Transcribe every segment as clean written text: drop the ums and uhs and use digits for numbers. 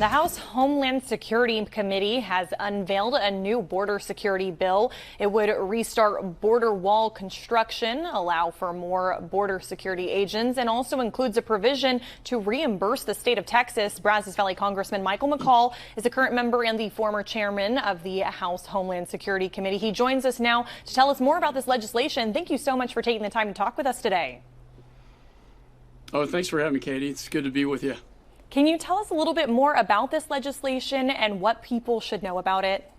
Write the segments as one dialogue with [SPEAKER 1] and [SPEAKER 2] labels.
[SPEAKER 1] The House Homeland Security Committee has unveiled a new border security bill. It would restart border wall construction, allow for more border security agents, and also includes a provision to reimburse the state of Texas. Brazos Valley Congressman McCaul is a current member and the former chairman of the House Homeland Security Committee. He joins us now to tell us more about this legislation. Thank you so much for taking the time to talk with us today.
[SPEAKER 2] Oh, thanks for having me, Katie. It's good to be with you.
[SPEAKER 1] Can you tell us a little bit more about this legislation and what people should know about it?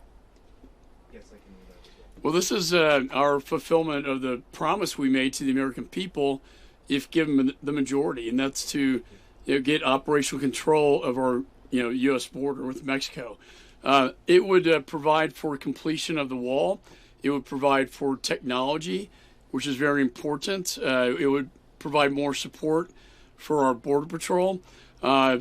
[SPEAKER 2] Yes, I can do that as well. Well, this is our fulfillment of the promise we made to the American people if given the majority, and that's to get operational control of our U.S. border with Mexico. It would provide for completion of the wall. It would provide for technology, which is very important. It would provide more support for our Border Patrol.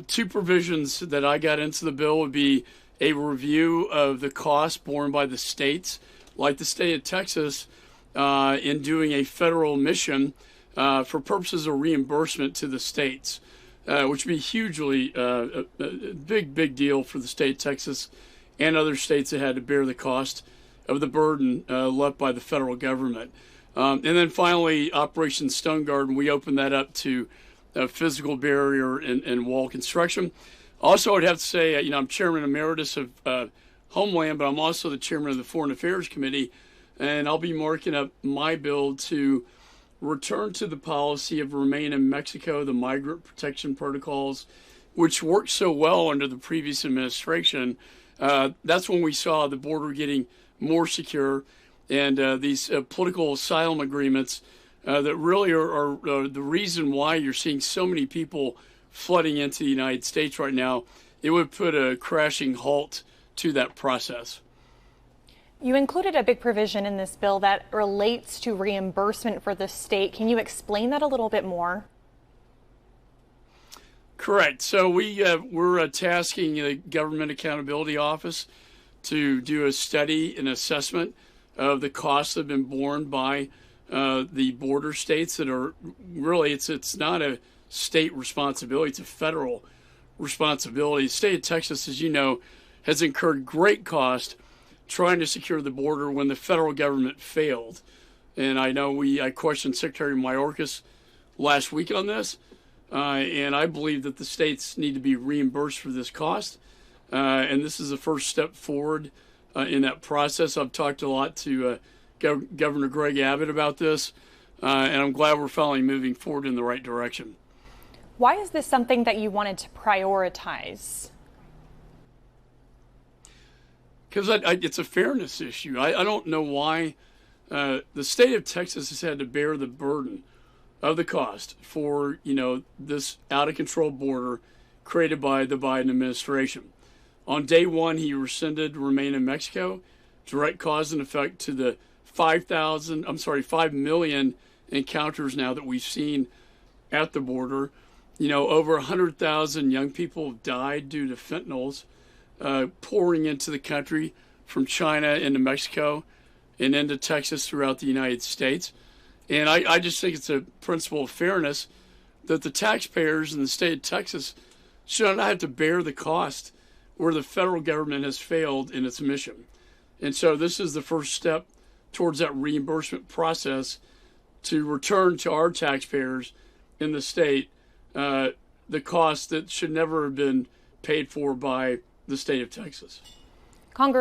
[SPEAKER 2] Two provisions that I got into the bill would be a review of the costs borne by the states, like the state of Texas, in doing a federal mission for purposes of reimbursement to the states, which would be hugely a big deal for the state of Texas and other states that had to bear the cost of the burden left by the federal government. And then finally, Operation Stone Garden, we opened that up to physical barrier and wall construction. Also, I'd have to say, I'm Chairman Emeritus of Homeland, but I'm also the Chairman of the Foreign Affairs Committee, and I'll be marking up my bill to return to the policy of remain in Mexico, the migrant protection protocols, which worked so well under the previous administration. That's when we saw the border getting more secure, and these political asylum agreements that really are the reason why you're seeing so many people flooding into the United States right now. It would put a crashing halt to that process.
[SPEAKER 1] You included a big provision in this bill that relates to reimbursement for the state. Can you explain that a little bit more?
[SPEAKER 2] Correct. So we're tasking the Government Accountability Office to do a study and assessment of the costs that have been borne by the border states that are really, it's not a state responsibility, it's a federal responsibility. The state of Texas, as you know, has incurred great cost trying to secure the border when the federal government failed. And I know I questioned Secretary Mayorkas last week on this, and I believe that the states need to be reimbursed for this cost. And this is the first step forward in that process. I've talked a lot to Governor Greg Abbott about this, and I'm glad we're finally moving forward in the right direction.
[SPEAKER 1] Why is this something that you wanted to prioritize?
[SPEAKER 2] Because it's a fairness issue. I don't know why the state of Texas has had to bear the burden of the cost for this out-of-control border created by the Biden administration. On day one, he rescinded remain in Mexico, direct cause and effect to the 5 million encounters now that we've seen at the border. Over 100,000 young people have died due to fentanyls pouring into the country from China into Mexico and into Texas throughout the United States. And I just think it's a principle of fairness that the taxpayers in the state of Texas should not have to bear the cost where the federal government has failed in its mission. And so this is the first step towards that reimbursement process to return to our taxpayers in the state the cost that should never have been paid for by the state of Texas.
[SPEAKER 1] Congress